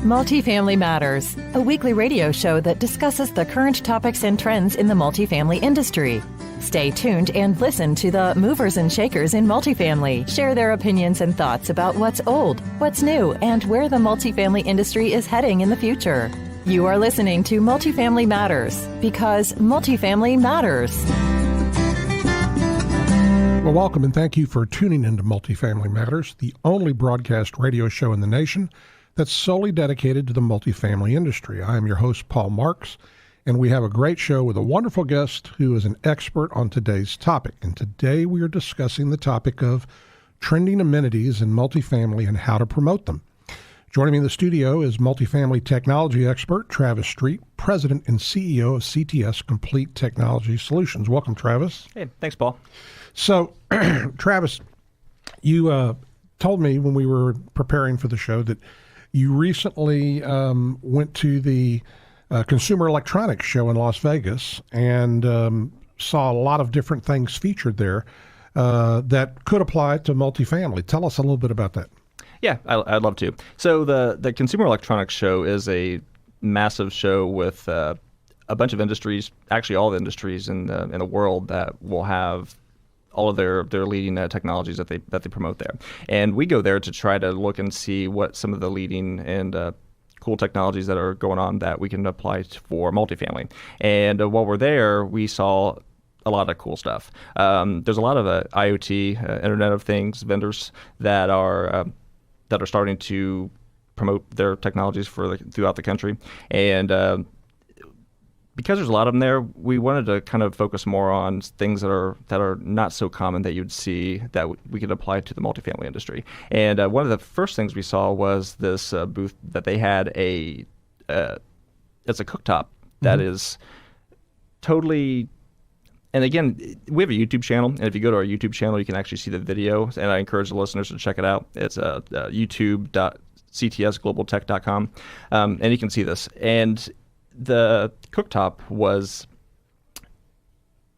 Multifamily Matters, a weekly radio show that discusses the current topics and trends in the multifamily industry. Stay tuned and listen to the movers and shakers in multifamily share their opinions and thoughts about what's old, what's new, and where the multifamily industry is heading in the future. You are listening to Multifamily Matters because multifamily matters. Well, welcome and thank you for tuning into Multifamily Matters, the only broadcast radio show in the nation that's solely dedicated to the multifamily industry. I am your host, Paul Marks, and we have a great show with a wonderful guest who is an expert on today's topic. And today we are discussing the topic of trending amenities in multifamily and how to promote them. Joining me in the studio is multifamily technology expert Travis Street, president and CEO of CTS Complete Technology Solutions. Welcome, Travis. Hey, thanks, Paul. So, Travis, you told me when we were preparing for the show that you recently went to the Consumer Electronics Show in Las Vegas and saw a lot of different things featured there that could apply to multifamily. Tell us a little bit about that. Yeah, I'd love to. So the Consumer Electronics Show is a massive show with a bunch of industries, actually all the industries in the world that will have all of their leading technologies that they promote there. And we go there to try to look and see what some of the leading and cool technologies that are going on that we can apply for multifamily. And while we're there, we saw a lot of cool stuff. There's a lot of IoT, Internet of Things vendors that are starting to promote their technologies throughout the country. And because there's a lot of them there, we wanted to kind of focus more on things that are not so common that you'd see that we could apply to the multifamily industry. And one of the first things we saw was this booth that they had it's a cooktop that is totally. And again, we have a YouTube channel, and if you go to our YouTube channel, you can actually see the video, and I encourage the listeners to check it out. It's youtube.ctsglobaltech.com, and you can see this. And the cooktop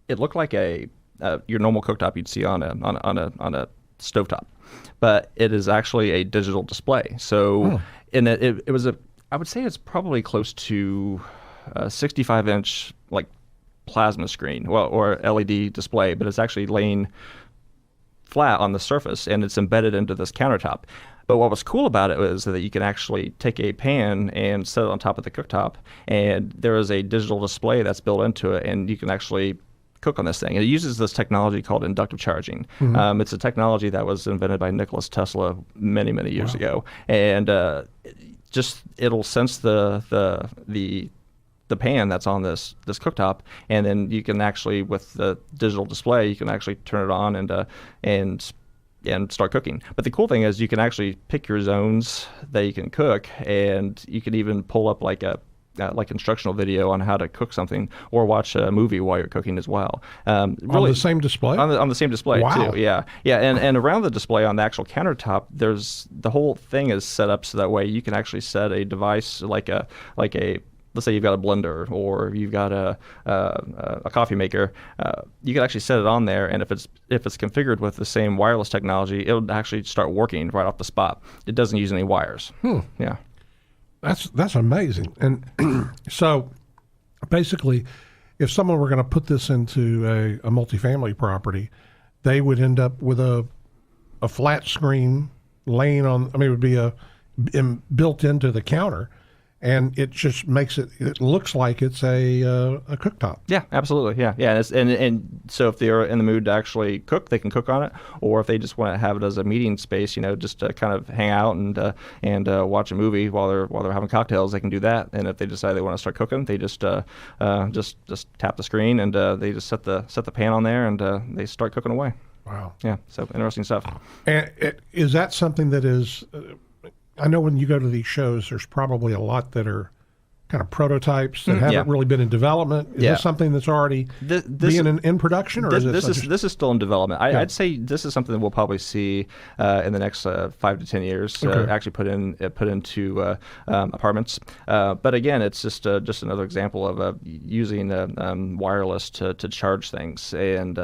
it looked like your normal cooktop you'd see on a stovetop, but it is actually a digital display. So it was I would say it's probably close to a 65-inch like plasma screen, or LED display, but it's actually laying flat on the surface and it's embedded into this countertop. But what was cool about it was that you can actually take a pan and set it on top of the cooktop, and there is a digital display that's built into it, and you can actually cook on this thing. And it uses this technology called inductive charging. Mm-hmm. It's a technology that was invented by Nikola Tesla many, many years ago, and it'll sense the pan that's on this cooktop, and then you can actually, with the digital display, you can actually turn it on and start cooking. But the cool thing is you can actually pick your zones that you can cook, and you can even pull up like instructional video on how to cook something, or watch a movie while you're cooking as well. On the same display? On the same display, wow. Too. Yeah. And around the display on the actual countertop, the whole thing is set up so that way you can actually set a device like a let's say you've got a blender or you've got a coffee maker, you can actually set it on there, and if it's configured with the same wireless technology, it'll actually start working right off the spot. It doesn't use any wires. Yeah, that's amazing. And so basically, if someone were going to put this into a multifamily property, they would end up with a flat screen laying on. I mean, it would be built into the counter. And it just makes it looks like it's a cooktop. Yeah, absolutely. Yeah. And so if they're in the mood to actually cook, they can cook on it. Or if they just want to have it as a meeting space, just to kind of hang out and watch a movie while they're having cocktails, they can do that. And if they decide they want to start cooking, they just tap the screen, and they just set the pan on there, and they start cooking away. Wow. Yeah. So interesting stuff. And is that something that is? I know when you go to these shows, there's probably a lot that are kind of prototypes that haven't really been in development. Is this something that's already being in production, or this is still in development? I'd say this is something that we'll probably see in the next 5 to 10 years. Actually put into apartments. But again, it's just another example of using wireless to charge things, and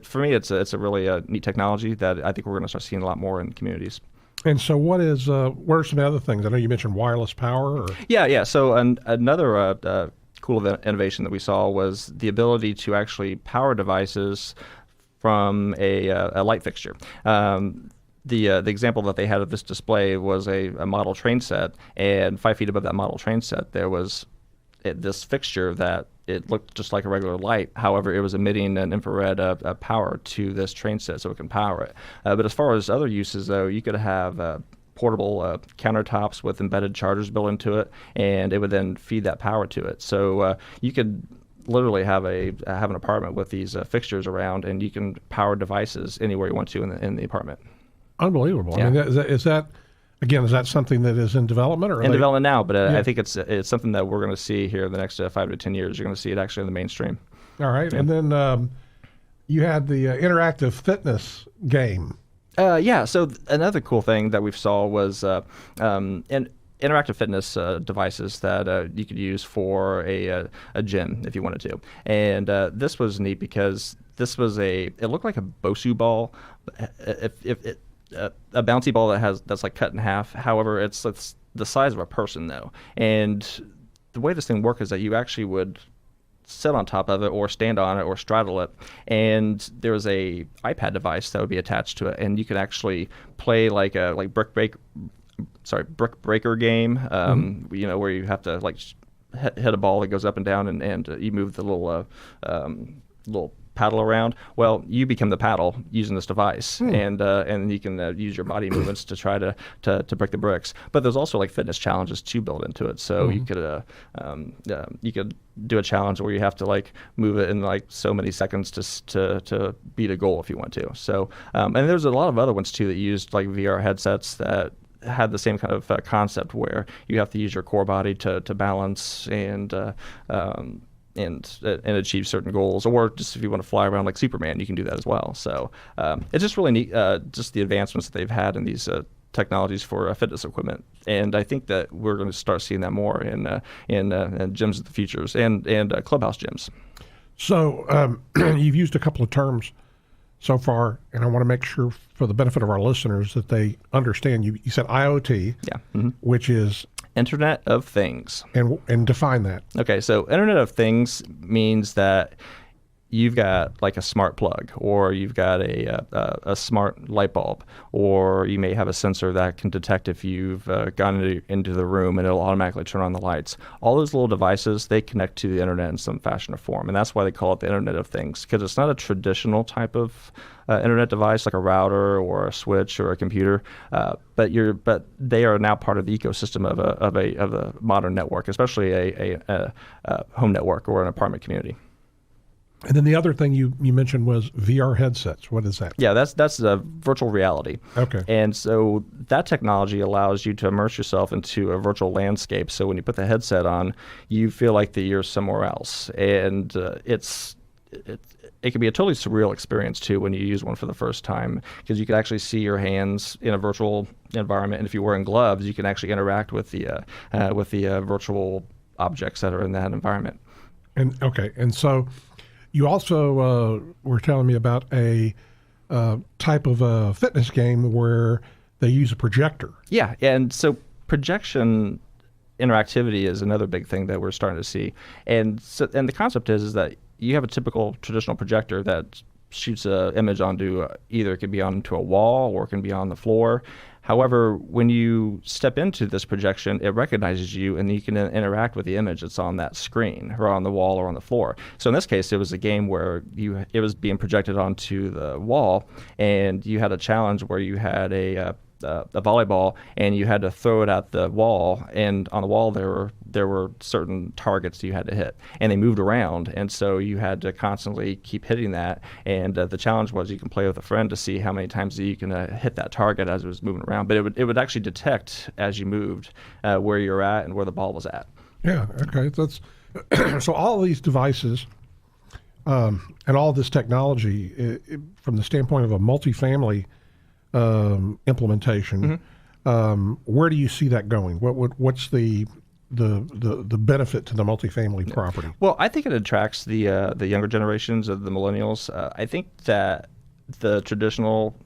for me, it's a really neat technology that I think we're going to start seeing a lot more in communities. And so what are some other things? I know you mentioned wireless power. Or? Yeah. So another cool innovation that we saw was the ability to actually power devices from a light fixture. The example that they had of this display was a model train set, and 5 feet above that model train set there was this fixture that it looked just like a regular light. However, it was emitting an infrared power to this train set so it can power it. But as far as other uses, though, you could have portable countertops with embedded chargers built into it, and it would then feed that power to it. So you could literally have an apartment with these fixtures around, and you can power devices anywhere you want to in the apartment. Unbelievable. Yeah. I mean, is that something that is in development? Or in development now, but Yeah. I think it's something that we're going to see here in the next 5 to 10 years. You're going to see it actually in the mainstream. All right. Yeah. And then you had the interactive fitness game. So another cool thing that we saw was interactive fitness devices that you could use for a gym if you wanted to. And this was neat because this was it looked like a Bosu ball, a bouncy ball that's like cut in half. However, it's the size of a person though. And the way this thing worked is that you actually would sit on top of it or stand on it or straddle it, and there was a iPad device that would be attached to it, and you could actually play like brick breaker game, where you have to hit a ball that goes up and down, and you move the little paddle around. Well, you become the paddle using this device, and you can use your body movements to try to break the bricks. But there's also fitness challenges too built into it. So you could do a challenge where you have to move it in so many seconds to beat a goal if you want to. So and there's a lot of other ones too that used VR headsets that had the same kind of concept where you have to use your core body to balance and achieve certain goals, or just if you want to fly around like Superman, you can do that as well. So it's just really neat, just the advancements that they've had in these technologies for fitness equipment, and I think that we're going to start seeing that more in gyms of the futures and clubhouse gyms. So you've used a couple of terms so far, and I want to make sure for the benefit of our listeners that they understand. You said IoT, which is Internet of Things. And define that. Okay, so Internet of Things means that you've got a smart plug, or you've got a smart light bulb, or you may have a sensor that can detect if you've gone into the room and it'll automatically turn on the lights. All those little devices, they connect to the internet in some fashion or form, and that's why they call it the Internet of Things, because it's not a traditional type of internet device like a router or a switch or a computer, but they are now part of the ecosystem of a modern network, especially a home network or an apartment community. And then the other thing you mentioned was VR headsets. What is that? Yeah, that's virtual reality. Okay. And so that technology allows you to immerse yourself into a virtual landscape. So when you put the headset on, you feel like that you're somewhere else. And it can be a totally surreal experience too when you use one for the first time, because you can actually see your hands in a virtual environment. And if you're wearing gloves, you can actually interact with the virtual objects that are in that environment. And so you also were telling me about a type of a fitness game where they use a projector. Yeah, and so projection interactivity is another big thing that we're starting to see. And the concept is that you have a typical traditional projector that shoots an image onto either it can be onto a wall or it can be on the floor. However, when you step into this projection, it recognizes you, and you can interact with the image that's on that screen, or on the wall, or on the floor. So in this case, it was a game where it was being projected onto the wall, and you had a challenge where you had a volleyball, and you had to throw it at the wall, and on the wall there were certain targets you had to hit, and they moved around, and so you had to constantly keep hitting that, and the challenge was you can play with a friend to see how many times you can hit that target as it was moving around, but it would actually detect as you moved where you're at and where the ball was at. Yeah, okay. That's so all of these devices and all this technology, from the standpoint of a multifamily implementation, where do you see that going? What's the benefit to the multifamily property? Well, I think it attracts the younger generations of the millennials. I think that the traditional,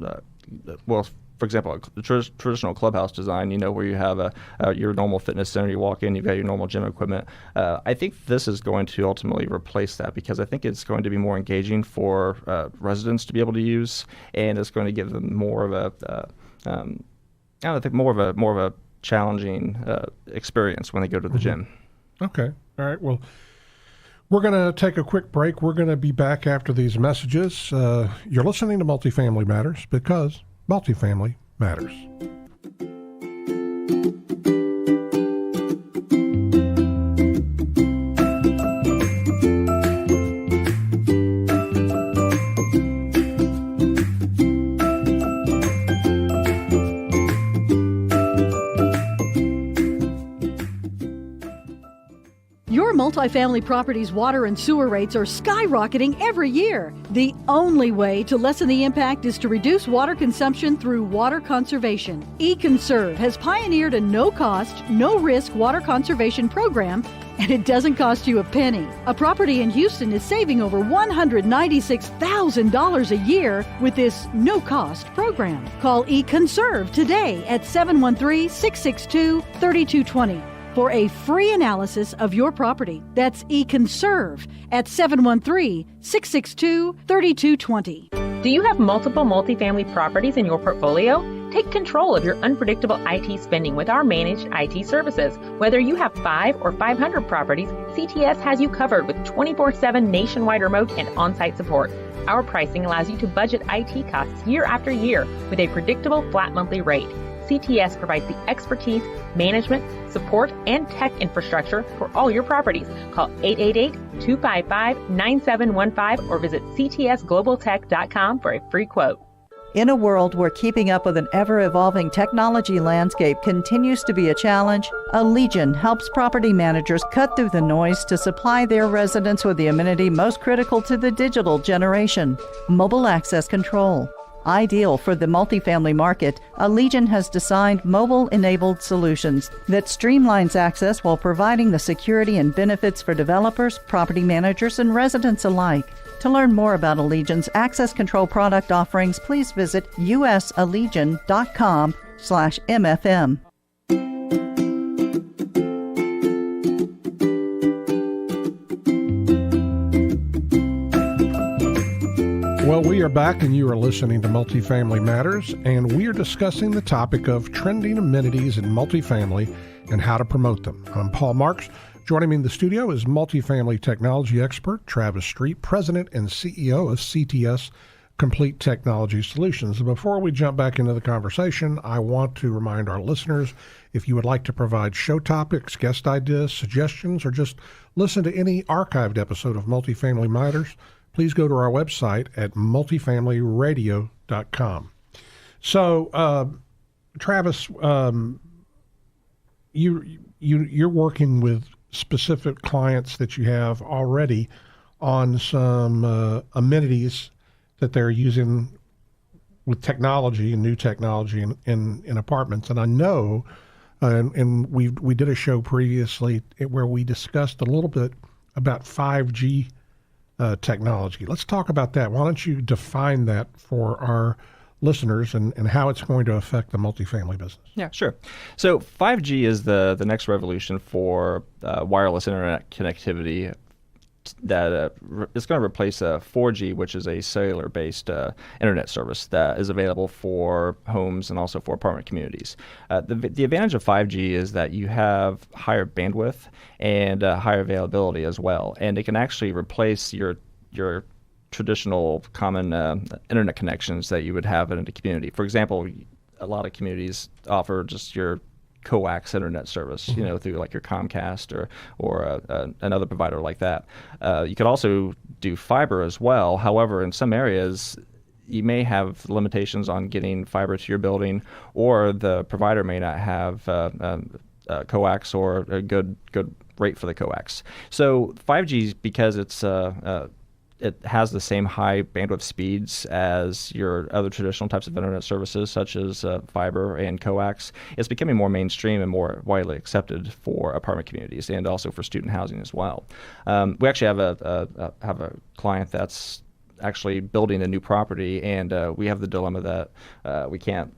for example, a traditional clubhouse design, where you have your normal fitness center, you walk in, you've got your normal gym equipment. I think this is going to ultimately replace that, because I think it's going to be more engaging for residents to be able to use, and it's going to give them more of a challenging experience when they go to the gym. Okay. All right. Well, we're going to take a quick break. We're going to be back after these messages. You're listening to Multifamily Matters, because multifamily matters. Multifamily properties' water and sewer rates are skyrocketing every year. The only way to lessen the impact is to reduce water consumption through water conservation. eConserve has pioneered a no-cost, no-risk water conservation program, and it doesn't cost you a penny. A property in Houston is saving over $196,000 a year with this no-cost program. Call eConserve today at 713-662-3220. for a free analysis of your property. That's eConserve at 713-662-3220. Do you have multiple multifamily properties in your portfolio? Take control of your unpredictable IT spending with our managed IT services. Whether you have 5 or 500 properties, CTS has you covered with 24/7 nationwide remote and on-site support. Our pricing allows you to budget IT costs year after year with a predictable flat monthly rate. CTS provides the expertise, management, support, and tech infrastructure for all your properties. Call 888-255-9715 or visit ctsglobaltech.com for a free quote. In a world where keeping up with an ever-evolving technology landscape continues to be a challenge, Allegion helps property managers cut through the noise to supply their residents with the amenity most critical to the digital generation: mobile access control. Ideal for the multifamily market, Allegion has designed mobile-enabled solutions that streamlines access while providing the security and benefits for developers, property managers, and residents alike. To learn more about Allegion's access control product offerings, please visit usallegion.com/MFM. Well, we are back, and you are listening to Multifamily Matters, and we are discussing the topic of trending amenities in multifamily and how to promote them. I'm Paul Marks. Joining me in the studio is multifamily technology expert Travis Street, president and CEO of CTS Complete Technology Solutions. And before we jump back into the conversation, I want to remind our listeners, if you would like to provide show topics, guest ideas, suggestions, or just listen to any archived episode of Multifamily Matters, please go to our website at multifamilyradio.com. So, Travis, you're working with specific clients that you have already on some amenities that they're using with technology and new technology in apartments. And I know, and we did a show previously where we discussed a little bit about 5G technology. Let's talk about that. Why don't you define that for our listeners and how it's going to affect the multifamily business? Yeah, sure. So 5G is the next revolution for wireless internet connectivity that is going to replace 4G, which is a cellular-based internet service that is available for homes and also for apartment communities. The advantage of 5G is that you have higher bandwidth and higher availability as well, and it can actually replace your traditional common internet connections that you would have in a community. For example, a lot of communities offer just your coax internet service, through like your Comcast or another provider like that. You could also do fiber as well. However, in some areas, you may have limitations on getting fiber to your building, or the provider may not have coax or a good rate for the coax. So 5G, because it has the same high bandwidth speeds as your other traditional types of internet services, such as fiber and coax. It's becoming more mainstream and more widely accepted for apartment communities and also for student housing as well. We actually have a client that's actually building a new property, and we have the dilemma that we can't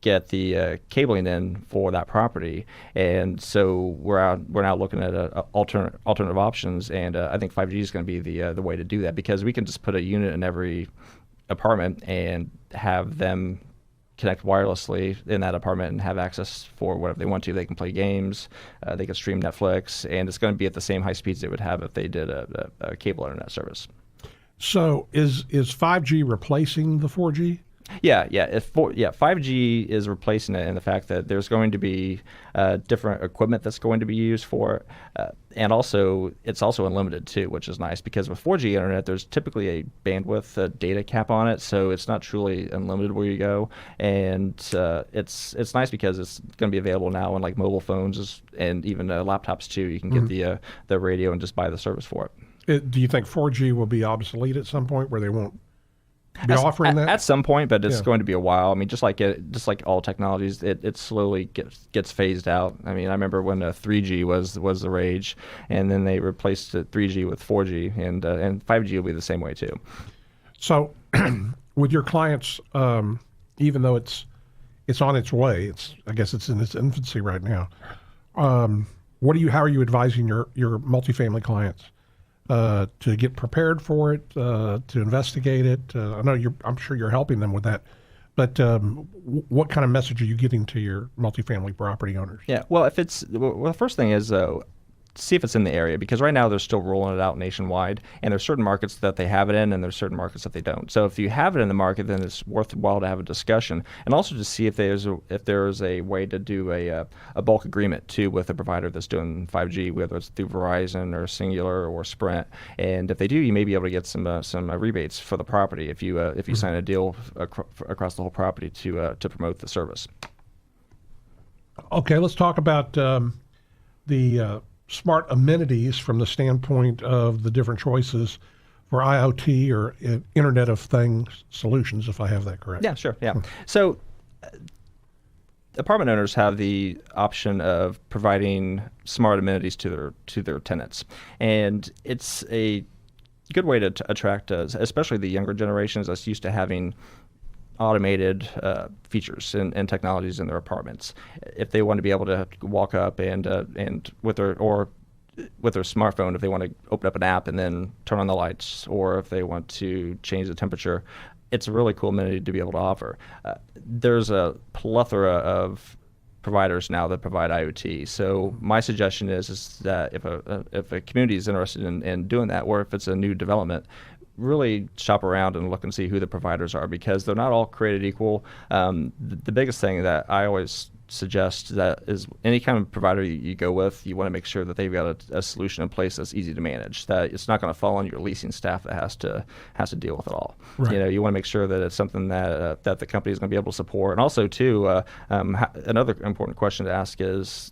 get the cabling in for that property. And so we're now looking at alternative options, and I think 5G is going to be the way to do that, because we can just put a unit in every apartment and have them connect wirelessly in that apartment and have access for whatever they want to. They can play games, they can stream Netflix, and it's going to be at the same high speeds they would have if they did a cable internet service. So is 5G replacing the 4G? Yeah. 5G is replacing it in the fact that there's going to be different equipment that's going to be used for it. And also, it's also unlimited too, which is nice, because with 4G internet, there's typically a bandwidth data cap on it, so it's not truly unlimited where you go. And it's nice because it's going to be available now on like mobile phones and even laptops too. You can get the radio and just buy the service for it. Do you think 4G will be obsolete at some point where they won't be offering that? At some point, but it's going to be a while. I mean, just like all technologies, it slowly gets phased out. I mean, I remember when 3G was the rage, and then they replaced 3G with 4G, and 5G will be the same way too. So, with your clients, even though it's on its way, I guess it's in its infancy right now. How are you advising your multifamily clients to get prepared for it, to investigate it? I'm sure you're helping them with that, but what kind of message are you getting to your multifamily property owners? Yeah, well, the first thing is see if it's in the area, because right now they're still rolling it out nationwide, and there's certain markets that they have it in, and there's certain markets that they don't. So if you have it in the market, then it's worthwhile to have a discussion, and also to see if there's a way to do a bulk agreement too with a provider that's doing 5G, whether it's through Verizon or Singular or Sprint. And if they do, you may be able to get some rebates for the property if you sign a deal across the whole property to promote the service. Okay, let's talk about the smart amenities from the standpoint of the different choices for IoT or Internet of Things solutions, if I have that correct. Yeah, sure. Yeah. So apartment owners have the option of providing smart amenities to their tenants, and it's a good way to attract, especially the younger generations that's used to having automated features and technologies in their apartments. If they want to be able to walk up and with their smartphone, if they want to open up an app and then turn on the lights, or if they want to change the temperature, it's a really cool amenity to be able to offer. There's a plethora of providers now that provide IoT. So my suggestion is that if a community is interested in doing that, or if it's a new development, really shop around and look and see who the providers are, because they're not all created equal. The biggest thing that I always suggest that is any kind of provider you go with, you want to make sure that they've got a solution in place that's easy to manage, that it's not going to fall on your leasing staff that has to deal with it all. Right. You want to make sure that it's something that the company is going to be able to support. And also too, another important question to ask is,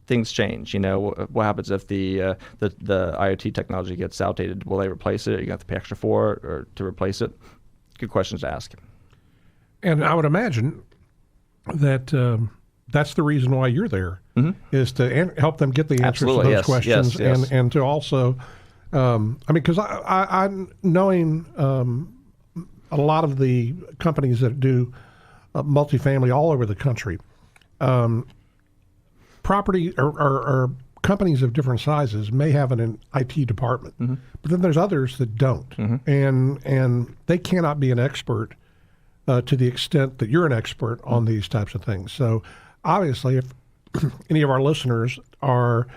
things change. What happens if the IoT technology gets outdated? Will they replace it? Are you going to have to pay extra for it or to replace it? Good questions to ask. And I would imagine that that's the reason why you're there, is to help them get the answers to those questions, yes. And to also, because I'm knowing a lot of the companies that do multifamily all over the country. Property or companies of different sizes may have an IT department, but then there's others that don't, and they cannot be an expert to the extent that you're an expert on these types of things. So obviously, if any of our listeners are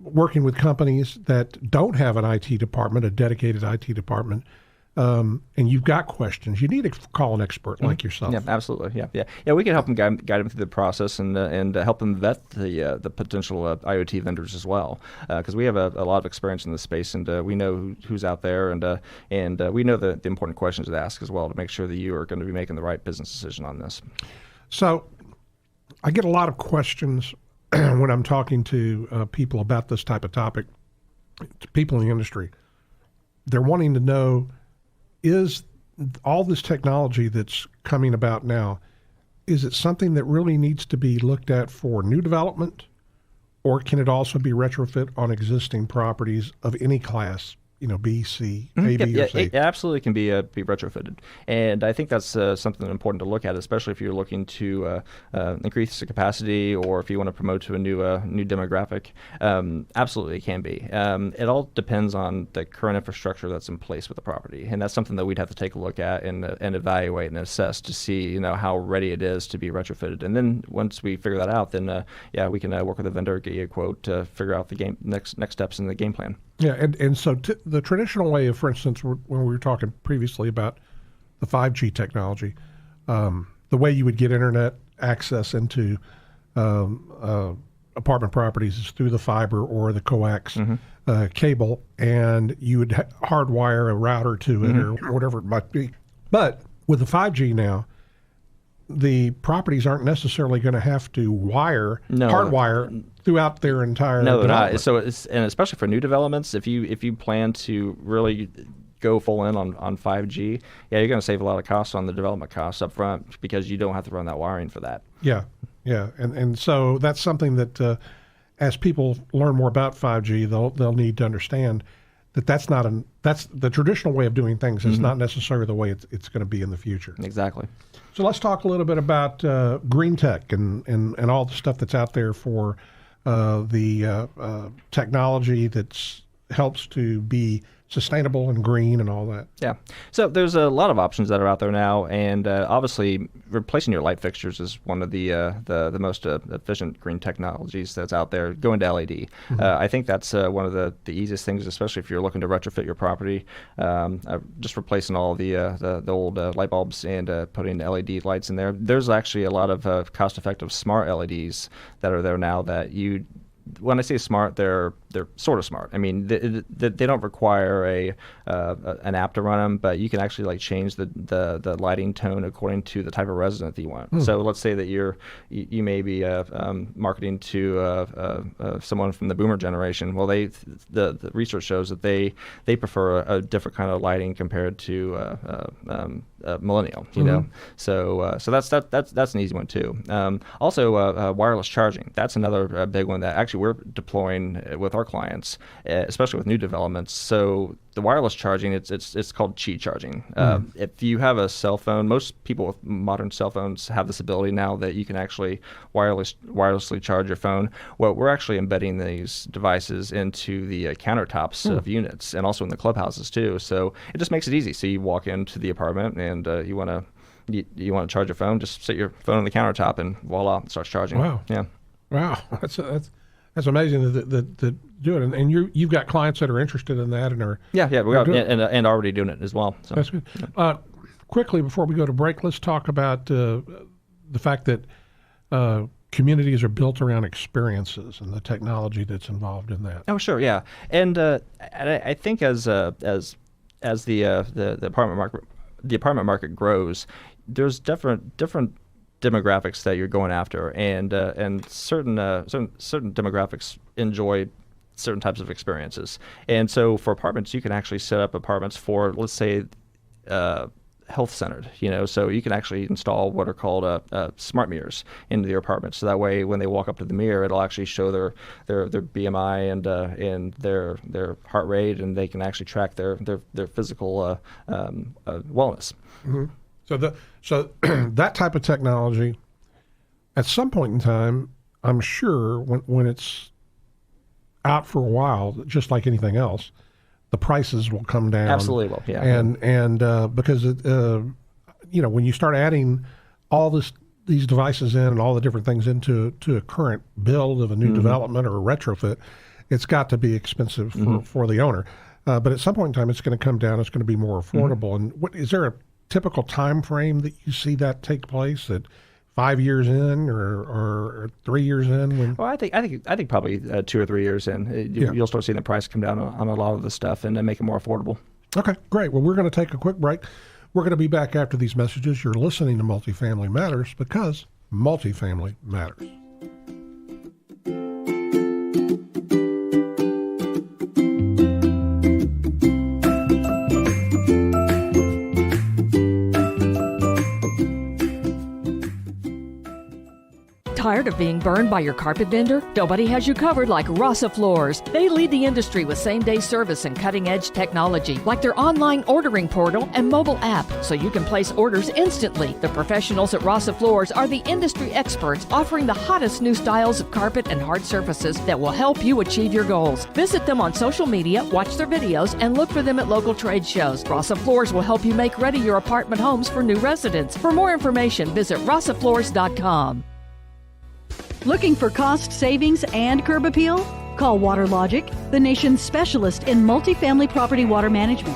working with companies that don't have an IT department, a dedicated IT department, and you've got questions, you need to call an expert like yourself. Yeah, absolutely. Yeah. We can help them guide them through the process and help them vet the potential IoT vendors as well, because we have a lot of experience in this space, and we know who's out there, and we know the important questions to ask as well to make sure that you are going to be making the right business decision on this. So, I get a lot of questions when I'm talking to people about this type of topic, to people in the industry. They're wanting to know, is all this technology that's coming about now, is it something that really needs to be looked at for new development, or can it also be retrofit on existing properties of any class, B, C, A, B, or C. It absolutely can be retrofitted, and I think that's something important to look at, especially if you're looking to increase the capacity or if you want to promote to a new demographic. Absolutely, it can be. It all depends on the current infrastructure that's in place with the property, and that's something that we'd have to take a look at and evaluate and assess to see how ready it is to be retrofitted. And then once we figure that out, then we can work with a vendor, get you a quote to figure out the next steps in the game plan. Yeah, and so the traditional way of, for instance, when we were talking previously about the 5G technology, the way you would get internet access into apartment properties is through the fiber or the coax cable, and you would hardwire a router to it or whatever it might be. But with the 5G now, the properties aren't necessarily going to have to hardwire throughout their entire development. Not. So and especially for new developments, if you plan to really go full in on 5G, you're going to save a lot of costs on the development costs up front because you don't have to run that wiring for that. Yeah, and so that's something that as people learn more about 5G, they'll need to understand that that's the traditional way of doing things. Is not necessarily the way it's going to be in the future. Exactly. So let's talk a little bit about green tech and all the stuff that's out there for the technology that helps to be sustainable and green and all that. Yeah. So there's a lot of options that are out there now, and obviously replacing your light fixtures is one of the most efficient green technologies that's out there. Going to LED. I think that's one of the easiest things, especially if you're looking to retrofit your property. Just replacing all the old light bulbs and putting LED lights in there. There's actually a lot of cost-effective smart LEDs that are there now that when I say smart, they're sort of smart. I mean, they don't require an app to run them, but you can actually change the lighting tone according to the type of resident that you want. So let's say that you may be marketing to someone from the boomer generation. Well, the research shows that they prefer a different kind of lighting compared to millennial. So that's an easy one too. Also, wireless charging. That's another big one that actually we're deploying with our clients, especially with new developments. So the wireless charging, it's called Qi charging. If you have a cell phone, most people with modern cell phones have this ability now that you can actually wirelessly charge your phone. Well, we're actually embedding these devices into the countertops of units and also in the clubhouses too. So it just makes it easy. So you walk into the apartment and you want to charge your phone, just set your phone on the countertop and voila, it starts charging. Wow. Yeah. Wow. That's amazing that do it, and you've got clients that are interested in that and are we are and already doing it as well. So. That's good. Quickly before we go to break, let's talk about the fact that communities are built around experiences and the technology that's involved in that. Oh, sure, yeah, and I think as the apartment market grows, there's different demographics that you're going after, and certain demographics enjoy certain types of experiences. And so for apartments, you can actually set up apartments for, let's say, health centered. So you can actually install what are called smart mirrors into your apartment. So that way, when they walk up to the mirror, it'll actually show their BMI and their heart rate, and they can actually track their physical wellness. Mm-hmm. So that type of technology, at some point in time, I'm sure when it's out for a while, just like anything else, the prices will come down. Absolutely will, yeah. And because when you start adding all these devices in and all the different things into a current build of a new development or a retrofit, it's got to be expensive for the owner. But at some point in time, it's going to come down. It's going to be more affordable. And is there a typical time frame that you see that take place? At 5 years in or 3 years in? Well, I think probably 2 or 3 years in, you'll start seeing the price come down on a lot of the stuff and make it more affordable. Okay, great. Well, we're going to take a quick break. We're going to be back after these messages. You're listening to Multifamily Matters because multifamily matters. Tired of being burned by your carpet vendor? Nobody has you covered like Rasa Floors. They lead the industry with same-day service and cutting-edge technology, like their online ordering portal and mobile app, so you can place orders instantly. The professionals at Rasa Floors are the industry experts, offering the hottest new styles of carpet and hard surfaces that will help you achieve your goals. Visit them on social media, watch their videos, and look for them at local trade shows. Rasa Floors will help you make ready your apartment homes for new residents. For more information, visit rasafloors.com. Looking for cost savings and curb appeal? Call WaterLogic, the nation's specialist in multifamily property water management.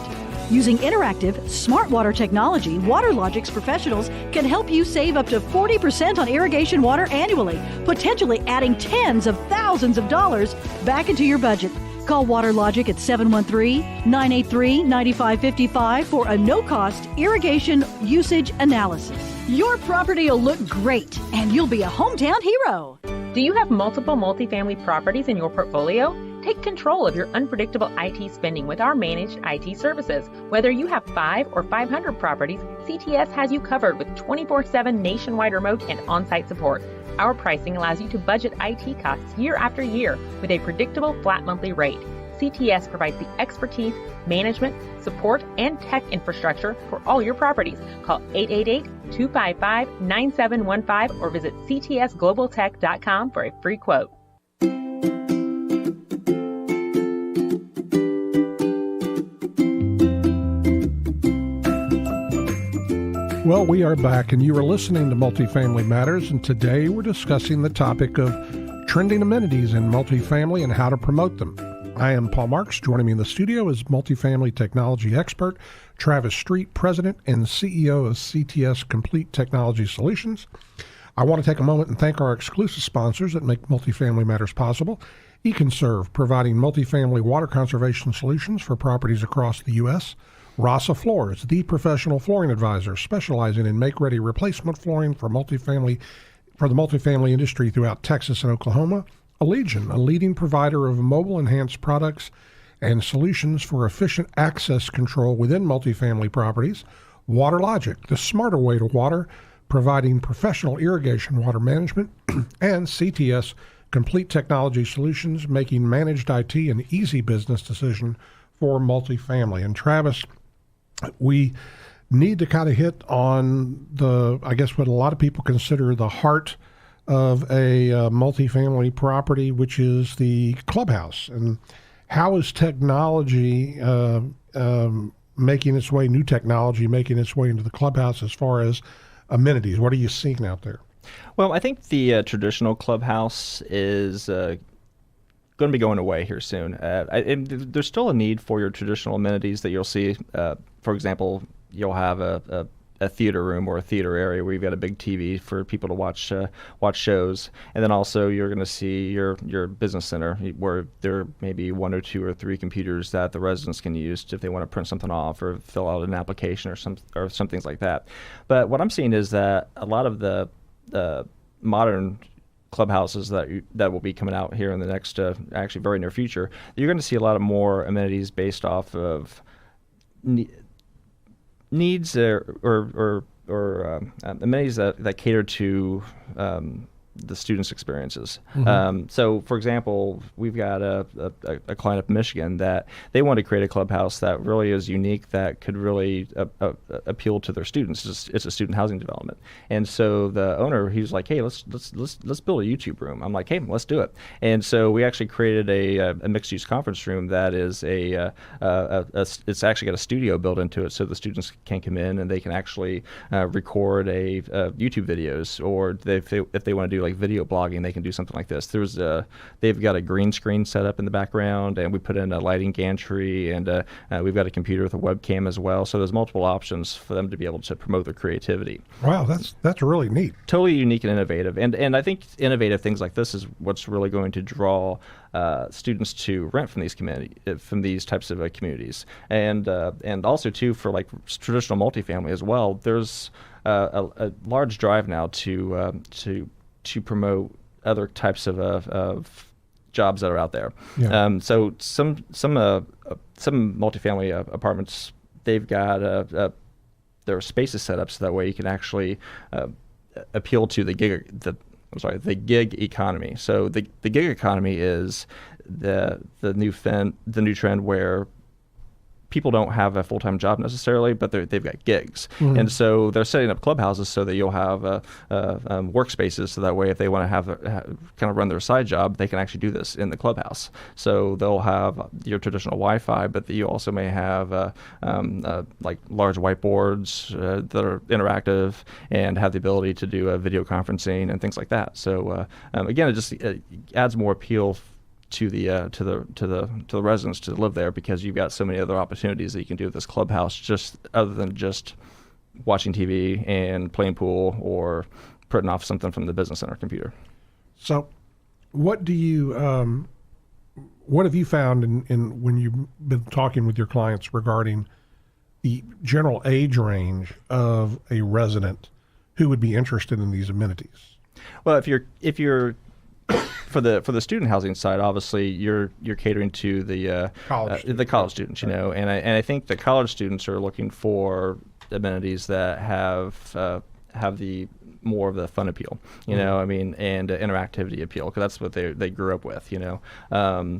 Using interactive, smart water technology, WaterLogic's professionals can help you save up to 40% on irrigation water annually, potentially adding tens of thousands of dollars back into your budget. Call WaterLogic at 713-983-9555 for a no-cost irrigation usage analysis. Your property will look great, and you'll be a hometown hero. Do you have multiple multifamily properties in your portfolio? Take control of your unpredictable IT spending with our managed IT services. Whether you have 5 or 500 properties, CTS has you covered with 24/7 nationwide remote and on-site support. Our pricing allows you to budget IT costs year after year with a predictable flat monthly rate. CTS provides the expertise, management, support, and tech infrastructure for all your properties. Call 888-255-9715 or visit ctsglobaltech.com for a free quote. Well, we are back, and you are listening to Multifamily Matters, and today we're discussing the topic of trending amenities in multifamily and how to promote them. I am Paul Marks. Joining me in the studio is multifamily technology expert Travis Street, president and CEO of CTS Complete Technology Solutions. I want to take a moment and thank our exclusive sponsors that make Multifamily Matters possible. EconServe, providing multifamily water conservation solutions for properties across the U.S. Rasa Floors, the professional flooring advisor specializing in make-ready replacement flooring for the multifamily industry throughout Texas and Oklahoma. Allegion, a leading provider of mobile-enhanced products and solutions for efficient access control within multifamily properties. WaterLogic, the smarter way to water, providing professional irrigation water management. And CTS, Complete Technology Solutions, making managed IT an easy business decision for multifamily. And Travis, we need to kind of hit on what a lot of people consider the heart of a multifamily property, which is the clubhouse. And how is technology making its way into the clubhouse as far as amenities? What are you seeing out there? Well, I think the traditional clubhouse is going to be going away here soon. There's still a need for your traditional amenities that you'll see. For example, you'll have a theater room or a theater area where you've got a big TV for people to watch shows, and then also you're going to see your business center where there may be 1 or 2 or 3 computers that the residents can use if they want to print something off or fill out an application or some things like that. But what I'm seeing is that a lot of the modern clubhouses that will be coming out here in the next actually very near future, you're going to see a lot of more amenities based off of needs or amenities that cater to the students' experiences. Mm-hmm. So, for example, we've got a client up in Michigan that they want to create a clubhouse that really is unique, that could really appeal to their students. It's a student housing development, and so the owner, he was like, "Hey, let's build a YouTube room." I'm like, "Hey, let's do it." And so we actually created a mixed-use conference room that is it's actually got a studio built into it, so the students can come in and they can actually record YouTube videos, or if they want to do like video blogging, they can do something like this. They've got a green screen set up in the background, and we put in a lighting gantry, and we've got a computer with a webcam as well. So there's multiple options for them to be able to promote their creativity. Wow, that's really neat. Totally unique and innovative. And I think innovative things like this is what's really going to draw students to rent from these types of communities. And also too, for like traditional multifamily as well, there's a large drive now to promote other types of jobs that are out there. Yeah. So some multifamily apartments, they've got their spaces set up so that way you can actually appeal to the the gig economy. So the gig economy is the new trend where people don't have a full-time job necessarily, but they've got gigs. And so they're setting up clubhouses so that you'll have workspaces, so that way if they want to kind of run their side job, they can actually do this in the clubhouse. So they'll have your traditional Wi-Fi, but you also may have like large whiteboards that are interactive and have the ability to do video conferencing and things like that. So again, it adds more appeal to the residents to live there, because you've got so many other opportunities that you can do with this clubhouse, just other than just watching TV and playing pool or printing off something from the business center computer. So, what have you found in when you've been talking with your clients regarding the general age range of a resident who would be interested in these amenities? Well, if you're for the student housing side, obviously you're catering to the college students, and I think the college students are looking for amenities that have the more of the fun appeal, and interactivity appeal, because that's what they grew up with,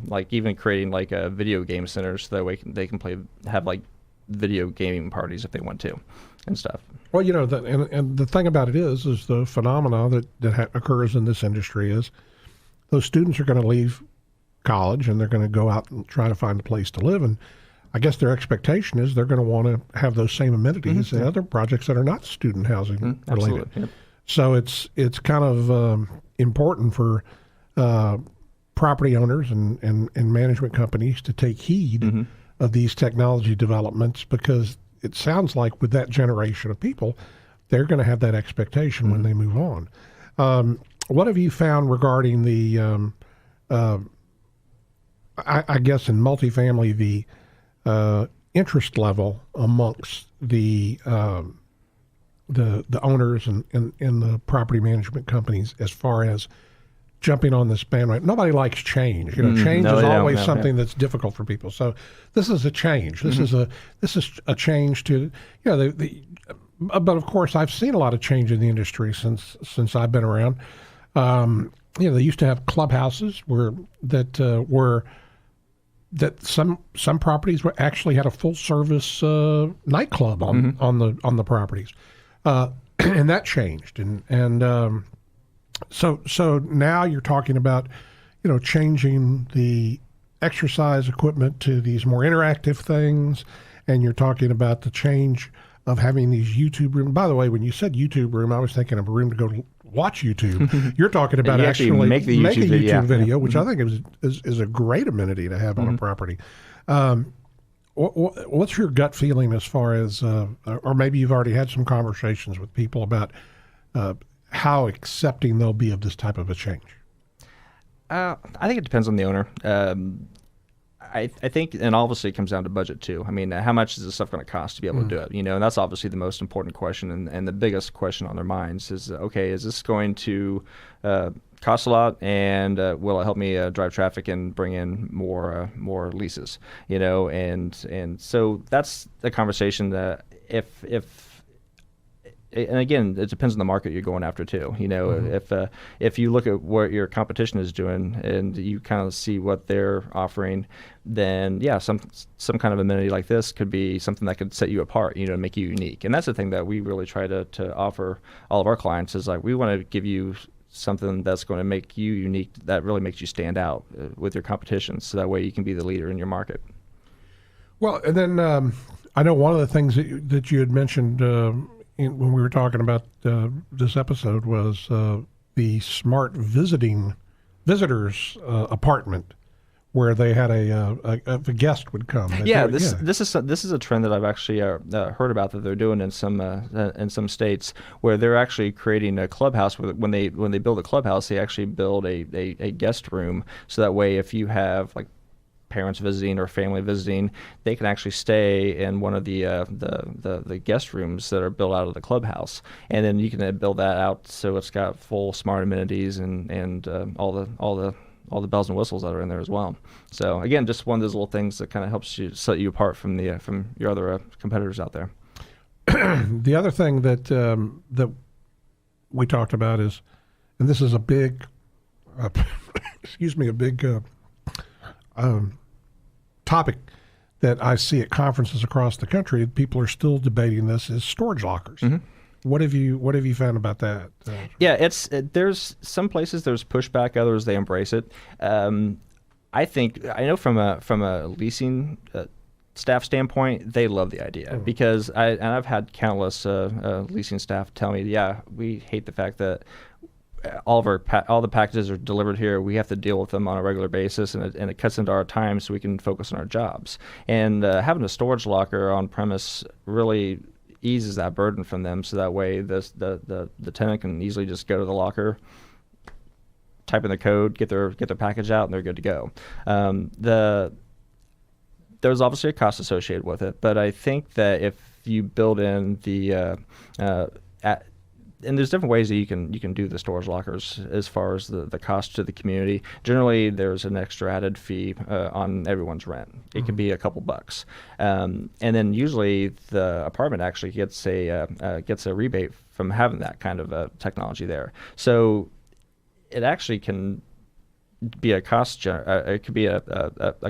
like even creating like a video game centers, so that way they can have like video gaming parties if they want to and stuff. Well, and the thing about it is the phenomena that occurs in this industry is those students are going to leave college and they're going to go out and try to find a place to live. And I guess their expectation is they're going to want to have those same amenities in other projects that are not student housing related. Yep. So it's kind of important for property owners and management companies to take heed of these technology developments, because it sounds like with that generation of people, they're going to have that expectation when they move on. What have you found regarding the, I guess in multifamily, the interest level amongst the owners and the property management companies as far as jumping on this bandwagon? Nobody likes change. Change is always something that's difficult for people. So this is a change. This is a change to but of course I've seen a lot of change in the industry since I've been around. They used to have clubhouses that some properties actually had a full service nightclub on the properties, and that changed. And so now you're talking about changing the exercise equipment to these more interactive things, and you're talking about the change of having these YouTube rooms. By the way, when you said YouTube room, I was thinking of a room to go watch YouTube. You're talking about actually make a YouTube video, which I think is a great amenity to have on a property. What's your gut feeling as far as, or maybe you've already had some conversations with people about how accepting they'll be of this type of a change? I think it depends on the owner. I think, and obviously it comes down to budget too. I mean, how much is this stuff going to cost to be able to do it? And that's obviously the most important question, and the biggest question on their minds is, okay, is this going to cost a lot, and will it help me drive traffic and bring in more leases? And so that's the conversation that and again, it depends on the market you're going after too. If you look at what your competition is doing and you kind of see what they're offering, then some kind of amenity like this could be something that could set you apart, make you unique. And that's the thing that we really try to offer all of our clients, is like, we want to give you something that's going to make you unique, that really makes you stand out with your competition, so that way you can be the leader in your market. Well, and then I know one of the things that you had mentioned when we were talking about this episode was the smart visitors apartment, where they had a guest would come. This is a trend that I've actually heard about, that they're doing in some states, where they're actually creating a clubhouse. When they build a clubhouse, they actually build a guest room, so that way if you have like parents visiting or family visiting, they can actually stay in one of the guest rooms that are built out of the clubhouse, and then you can build that out so it's got full smart amenities and all the bells and whistles that are in there as well. So again, just one of those little things that kind of helps you set you apart from your other competitors out there. The other thing that we talked about is and this is a big, a big topic that I see at conferences across the country. People are still debating this, is storage lockers. Mm-hmm. What have you found about that? Yeah, there's some places there's pushback, others they embrace it. I know from a leasing staff standpoint, they love the idea because I've had countless leasing staff tell me, yeah, we hate the fact that all the packages are delivered here. We have to deal with them on a regular basis, and it cuts into our time so we can focus on our jobs. And having a storage locker on premise really eases that burden from them, so that way the tenant can easily just go to the locker, type in the code, get their package out, and they're good to go. There's obviously a cost associated with it, but I think that if you build in and there's different ways that you can do the storage lockers as far as the cost to the community. Generally, there's an extra added fee on everyone's rent. It could be a couple bucks, and then usually the apartment actually gets a rebate from having that kind of technology there. So it actually can be a cost. It could be a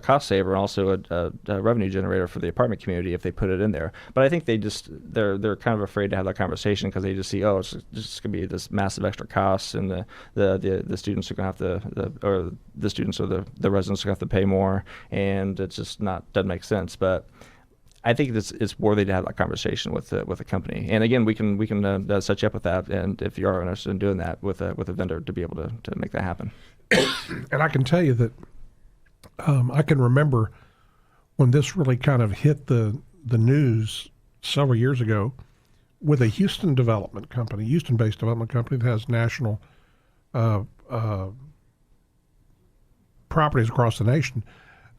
cost saver and also a revenue generator for the apartment community if they put it in there. But I think they're kind of afraid to have that conversation because they just see, it's just going to be this massive extra cost, and the students are going to have to, the students or the residents are going to have to pay more, and it's just doesn't make sense. But I think it's worthy to have that conversation with the company. And again, we can set you up with that, and if you are interested in doing that with a vendor, to be able to make that happen. And I can tell you that I can remember when this really kind of hit the news several years ago with a Houston-based development company that has national properties across the nation.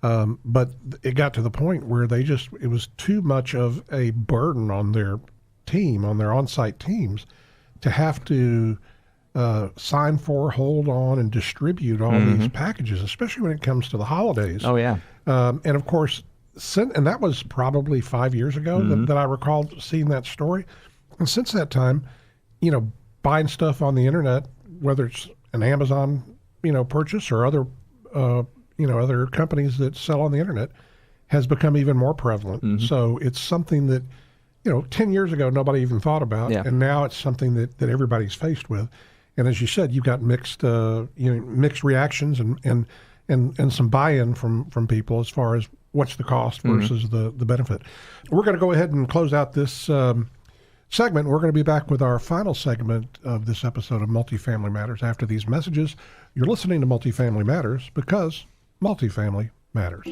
But it got to the point where it was too much of a burden on their team, on their on-site teams, to have to sign for, hold on, and distribute all these packages, especially when it comes to the holidays. Oh, yeah. And of course, and that was probably 5 years ago that I recall seeing that story. And since that time, buying stuff on the internet, whether it's an Amazon, purchase or other, other companies that sell on the internet, has become even more prevalent. So it's something that, 10 years ago, nobody even thought about. Yeah. And now it's something that everybody's faced with. And as you said, you've got mixed reactions and some buy-in from people as far as what's the cost versus the benefit. We're going to go ahead and close out this segment. We're going to be back with our final segment of this episode of Multifamily Matters after these messages. You're listening to Multifamily Matters because multifamily matters.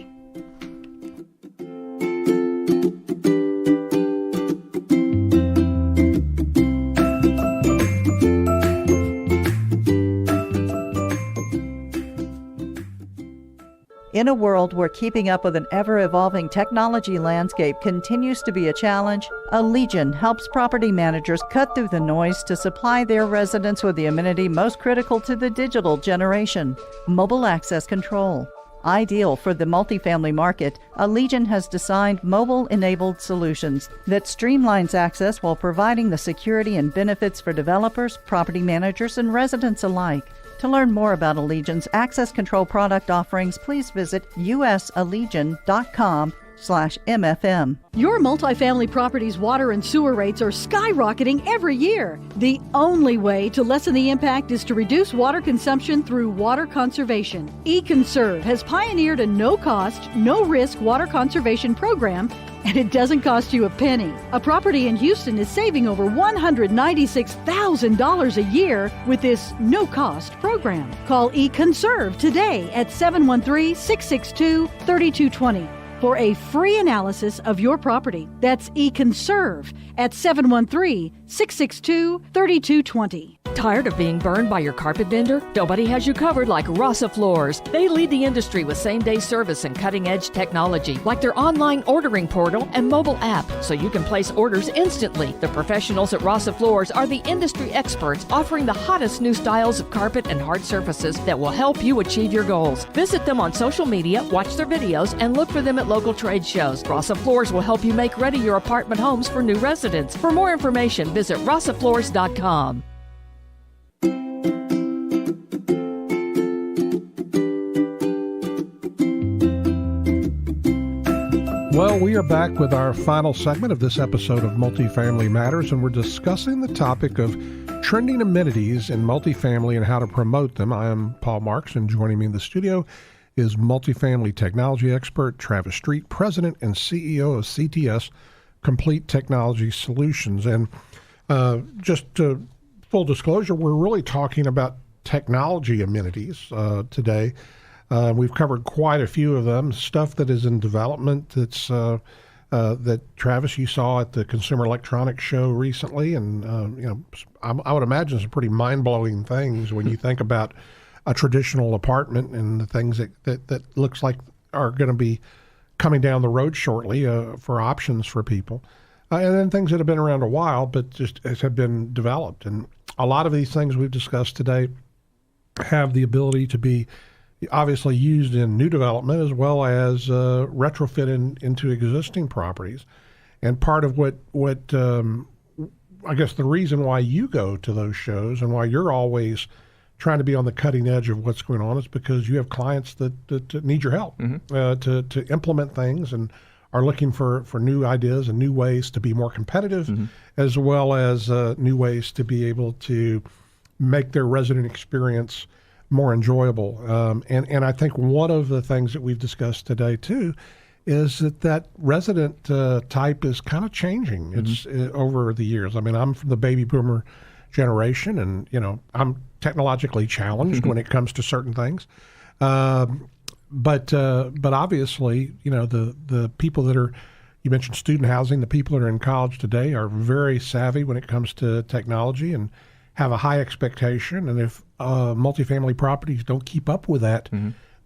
In a world where keeping up with an ever-evolving technology landscape continues to be a challenge, Allegion helps property managers cut through the noise to supply their residents with the amenity most critical to the digital generation: mobile access control. Ideal for the multifamily market, Allegion has designed mobile-enabled solutions that streamlines access while providing the security and benefits for developers, property managers, and residents alike. To learn more about Allegion's access control product offerings, please visit usallegion.com/MFM. Your multifamily property's water and sewer rates are skyrocketing every year. The only way to lessen the impact is to reduce water consumption through water conservation. eConserve has pioneered a no-cost, no-risk water conservation program, and it doesn't cost you a penny. A property in Houston is saving over $196,000 a year with this no-cost program. Call eConserve today at 713-662-3220 for a free analysis of your property. That's eConserve at 713-662-3220. Tired of being burned by your carpet vendor? Nobody has you covered like Rasa Floors. They lead the industry with same-day service and cutting-edge technology, like their online ordering portal and mobile app, so you can place orders instantly. The professionals at Rasa Floors are the industry experts, offering the hottest new styles of carpet and hard surfaces that will help you achieve your goals. Visit them on social media, watch their videos, and look for them at local trade shows. Rasa Floors will help you make ready your apartment homes for new residents. For more information, visit rasafloors.com. Well, we are back with our final segment of this episode of Multifamily Matters, and we're discussing the topic of trending amenities in multifamily and how to promote them. I am Paul Marks, and joining me in the studio is multifamily technology expert Travis Street, president and CEO of CTS, Complete Technology Solutions. And just full disclosure, we're really talking about technology amenities today. We've covered quite a few of them, stuff that is in development that's that Travis, you saw at the Consumer Electronics Show recently, and I would imagine some pretty mind-blowing things when you think about a traditional apartment and the things that looks like are going to be coming down the road shortly for options for people, and then things that have been around a while but just have been developed. And a lot of these things we've discussed today have the ability to be obviously used in new development as well as retrofit into existing properties. And part of what I guess the reason why you go to those shows and why you're always trying to be on the cutting edge of what's going on is because you have clients that need your help to implement things and are looking for new ideas and new ways to be more competitive, as well as new ways to be able to make their resident experience more enjoyable. And I think one of the things that we've discussed today too is that resident type is kind of changing. It's over the years. I mean, I'm from the baby boomer generation, and I'm technologically challenged when it comes to certain things. But obviously, the people that are, you mentioned student housing, the people that are in college today are very savvy when it comes to technology and have a high expectation. And if multifamily properties don't keep up with that,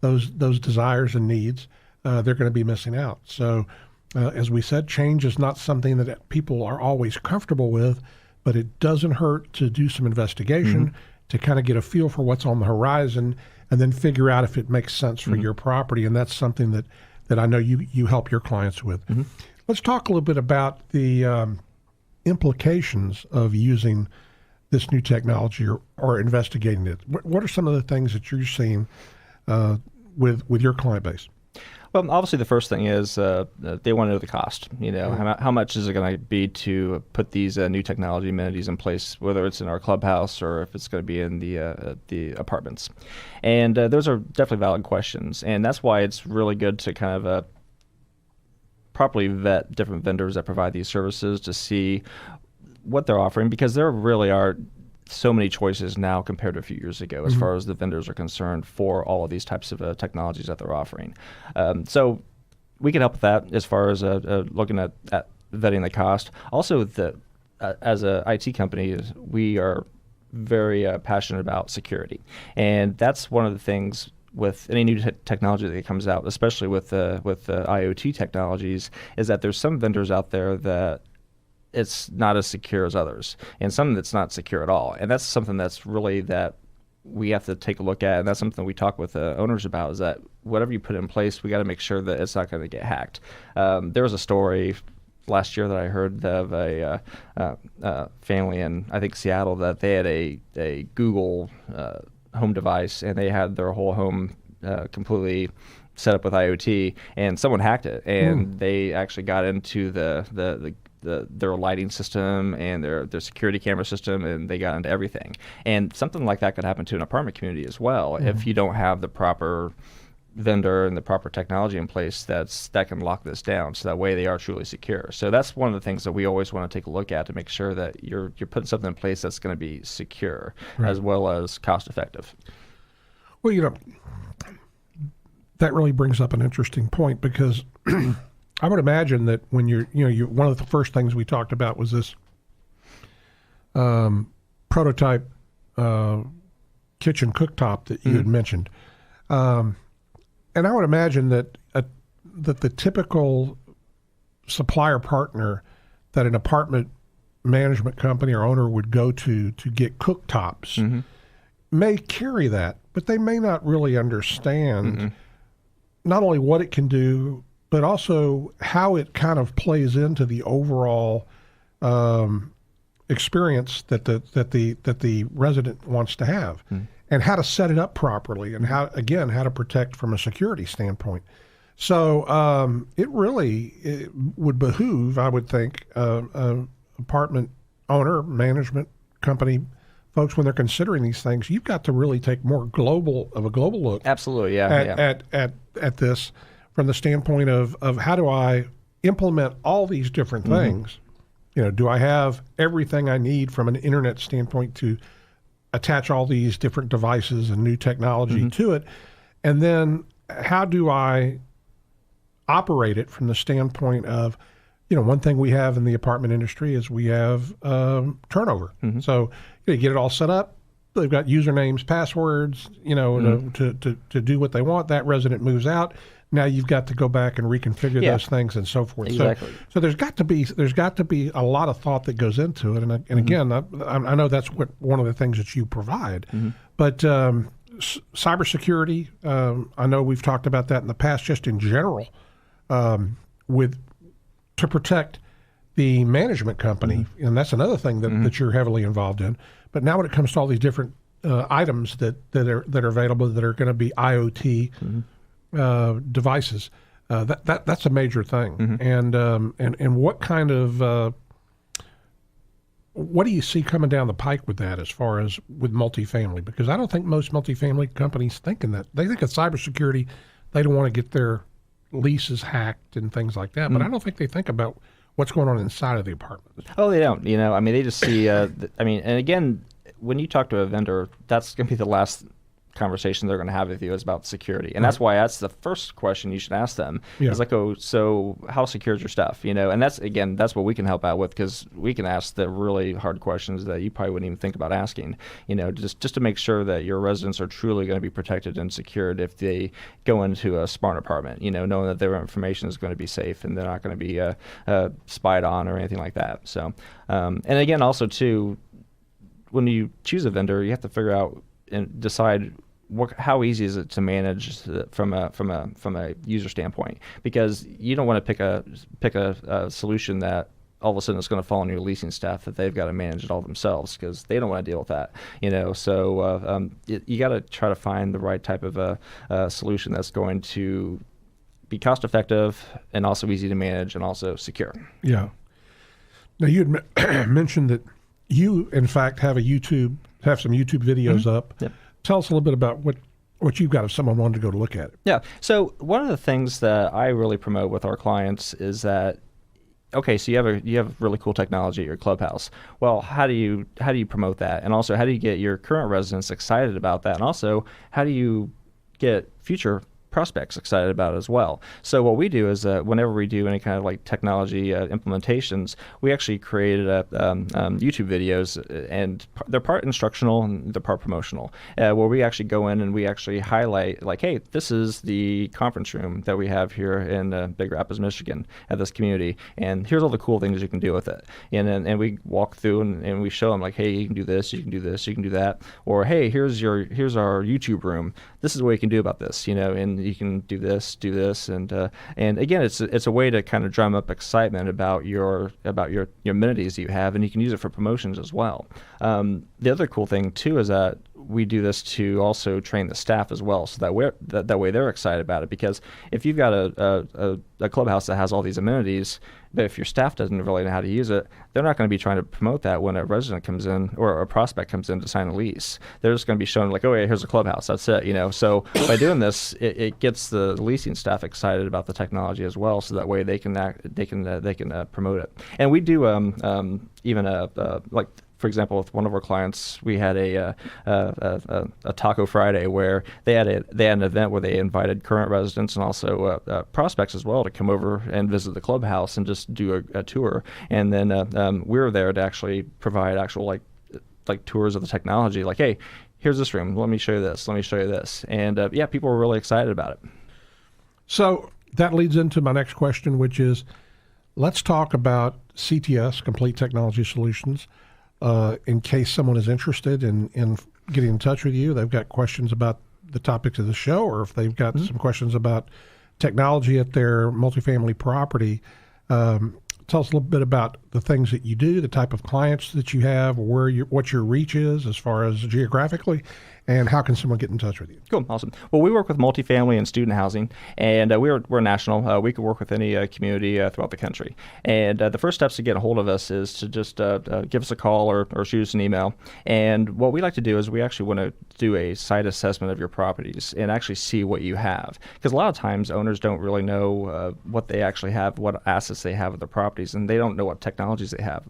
those desires and needs, they're going to be missing out. So as we said, change is not something that people are always comfortable with, but it doesn't hurt to do some investigation to kind of get a feel for what's on the horizon and then figure out if it makes sense for your property. And that's something that I know you help your clients with. Let's talk a little bit about the implications of using this new technology or investigating it. What are some of the things that you're seeing with your client base? Well, obviously the first thing is they want to know the cost. How much is it going to be to put these new technology amenities in place, whether it's in our clubhouse or if it's going to be in the apartments. And those are definitely valid questions. And that's why it's really good to kind of properly vet different vendors that provide these services to see what they're offering, because there really are so many choices now compared to a few years ago as far as the vendors are concerned for all of these types of technologies that they're offering. So we can help with that as far as looking at vetting the cost. Also, as an IT company, we are very passionate about security. And that's one of the things with any new technology that comes out, especially with IoT technologies, is that there's some vendors out there that it's not as secure as others, and some that's not secure at all. And that's something that's really that we have to take a look at, and that's something we talk with owners about, is that whatever you put in place, we got to make sure that it's not going to get hacked. There was a story last year that I heard of a family in, I think, Seattle, that they had a Google home device, and they had their whole home completely set up with IoT, and someone hacked it, and they actually got into their lighting system and their security camera system, and they got into everything. And something like that could happen to an apartment community as well if you don't have the proper vendor and the proper technology in place that can lock this down, so that way they are truly secure. So that's one of the things that we always want to take a look at to make sure that you're putting something in place that's going to be secure as well as cost effective. Well, that really brings up an interesting point, because I would imagine that when you're one of the first things we talked about was this prototype kitchen cooktop that you had mentioned. And I would imagine that the typical supplier partner that an apartment management company or owner would go to get cooktops may carry that, but they may not really understand not only what it can do, but also how it kind of plays into the overall experience that the resident wants to have, and how to set it up properly, and how to protect from a security standpoint. So it would behoove, I would think, apartment owner, management company folks, when they're considering these things, you've got to really take more global look. Absolutely, at this from the standpoint of how do I implement all these different things? Do I have everything I need from an internet standpoint to attach all these different devices and new technology to it? And then how do I operate it from the standpoint of, one thing we have in the apartment industry is we have turnover. So you get it all set up. They've got usernames, passwords, to do what they want. That resident moves out. Now you've got to go back and reconfigure those things and so forth. Exactly. So there's got to be a lot of thought that goes into it. And again, I know that's one of the things that you provide. But cybersecurity, I know we've talked about that in the past, just in general, to protect the management company, and that's another thing that you're heavily involved in. But now when it comes to all these different items that are available that are going to be IoT devices, that's a major thing. And what kind of what do you see coming down the pike with that as far as with multifamily? Because I don't think most multifamily companies think in that. They think of cybersecurity. They don't want to get their leases hacked and things like that. But I don't think they think about what's going on inside of the apartment. Oh, they don't. They just see. And again, when you talk to a vendor, that's going to be the last conversation they're going to have with you is about security, and that's why that's the first question you should ask them. It's like, oh, so how secure is your stuff? And that's what we can help out with, because we can ask the really hard questions that you probably wouldn't even think about asking. Just to make sure that your residents are truly going to be protected and secured if they go into a smart apartment. Knowing that their information is going to be safe and they're not going to be spied on or anything like that. So, and again, also too, when you choose a vendor, you have to figure out and decide how easy is it to manage from a user standpoint, because you don't want to pick a solution that all of a sudden it's going to fall on your leasing staff that they've got to manage it all themselves, because they don't want to deal with that. So you got to try to find the right type of a solution that's going to be cost effective and also easy to manage and also secure. Yeah. Now you had mentioned that you, in fact, have some YouTube videos up. Yep. Tell us a little bit about what you've got if someone wanted to go to look at it. Yeah. So one of the things that I really promote with our clients is that, okay, so you have really cool technology at your clubhouse. Well, how do you promote that? And also, how do you get your current residents excited about that? And also, how do you get future prospects excited about it as well? So what we do is whenever we do any kind of like technology implementations, we actually created YouTube videos, and they're part instructional and they're part promotional, where we actually go in and we actually highlight, like, hey, this is the conference room that we have here in Big Rapids, Michigan at this community, and here's all the cool things you can do with it. And we walk through and we show them, like, hey, you can do this, you can do this, you can do that, or hey, here's our YouTube room. This is what you can do about this, and you can do this, and again, it's a way to kind of drum up excitement about your amenities that you have, and you can use it for promotions as well. The other cool thing too is that we do this to also train the staff as well, so that way they're excited about it. Because if you've got a clubhouse that has all these amenities, but if your staff doesn't really know how to use it, they're not going to be trying to promote that when a resident comes in or a prospect comes in to sign a lease. They're just going to be showing, like, oh yeah, here's a clubhouse, that's it. So by doing this, it gets the leasing staff excited about the technology as well, so that way they can promote it. And we do even like, for example, with one of our clients, we had a Taco Friday where they had an event where they invited current residents and also prospects as well to come over and visit the clubhouse and just do a tour. And then we were there to actually provide actual like tours of the technology. Like, hey, here's this room. Let me show you this. Let me show you this. And people were really excited about it. So that leads into my next question, which is, let's talk about CTS, Complete Technology Solutions. In case someone is interested in getting in touch with you, they've got questions about the topics of the show, or if they've got some questions about technology at their multifamily property. Tell us a little bit about the things that you do, the type of clients that you have, what your reach is as far as geographically, and how can someone get in touch with you? Cool, awesome. Well, we work with multifamily and student housing, and we're national. We can work with any community throughout the country. And the first steps to get a hold of us is to just give us a call or shoot us an email. And what we like to do is we actually want to do a site assessment of your properties and actually see what you have. Because a lot of times owners don't really know what they actually have, what assets they have with their properties, and they don't know what technologies they have.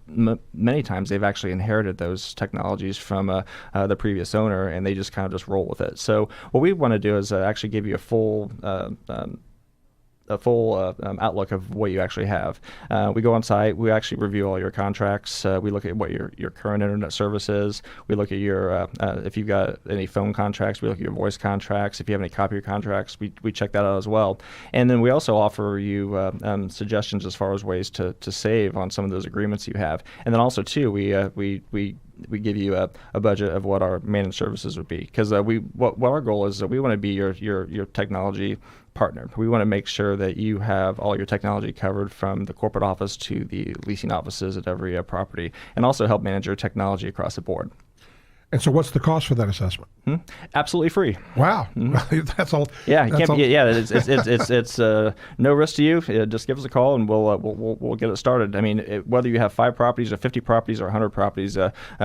Many times they've actually inherited those technologies from the previous owner, and they just kind of just roll with it. So what we want to do is actually give you a full outlook of what you actually have. We go on site. We actually review all your contracts. We look at what your current internet service is. We look at your if you've got any phone contracts. We look at your voice contracts. If you have any copier contracts, we check that out as well. And then we also offer you suggestions as far as ways to save on some of those agreements you have. And then also too, we give you a budget of what our managed services would be, because what our goal is that we want to be your technology partner. We want to make sure that you have all your technology covered from the corporate office to the leasing offices at every property, and also help manage your technology across the board. And so what's the cost for that assessment? Absolutely free. Wow. That's all. Yeah, it's no risk to you. Just give us a call and we'll get it started. I mean, whether you have 5 properties or 50 properties or 100 properties,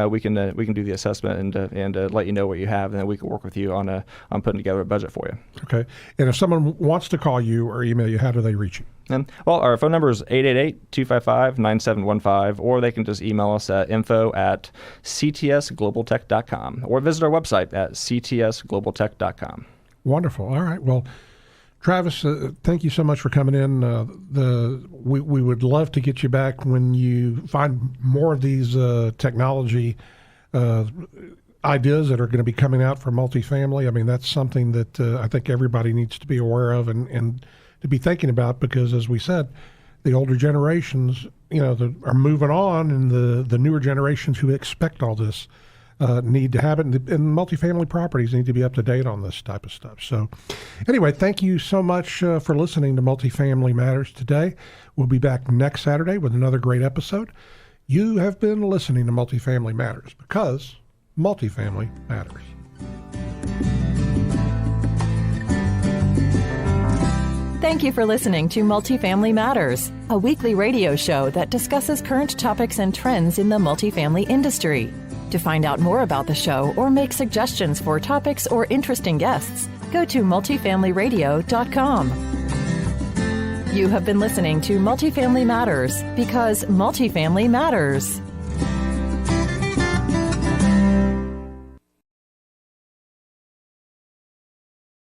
we can do the assessment and let you know what you have, and then we can work with you on putting together a budget for you. Okay. And if someone wants to call you or email you, how do they reach you? Well, our phone number is 888-255-9715, or they can just email us at info@ctsglobaltech.com, or visit our website at ctsglobaltech.com. Wonderful. All right. Well, Travis, thank you so much for coming in. We would love to get you back when you find more of these technology ideas that are going to be coming out for multifamily. I mean, that's something that I think everybody needs to be aware of and to be thinking about, because as we said, the older generations, are moving on, and the newer generations who expect all this need to have it, and multifamily properties need to be up to date on this type of stuff. So anyway, thank you so much for listening to Multifamily Matters today. We'll be back next Saturday with another great episode. You have been listening to Multifamily Matters, because multifamily matters. Thank you for listening to Multifamily Matters, a weekly radio show that discusses current topics and trends in the multifamily industry. To find out more about the show or make suggestions for topics or interesting guests, go to multifamilyradio.com. You have been listening to Multifamily Matters, because multifamily matters.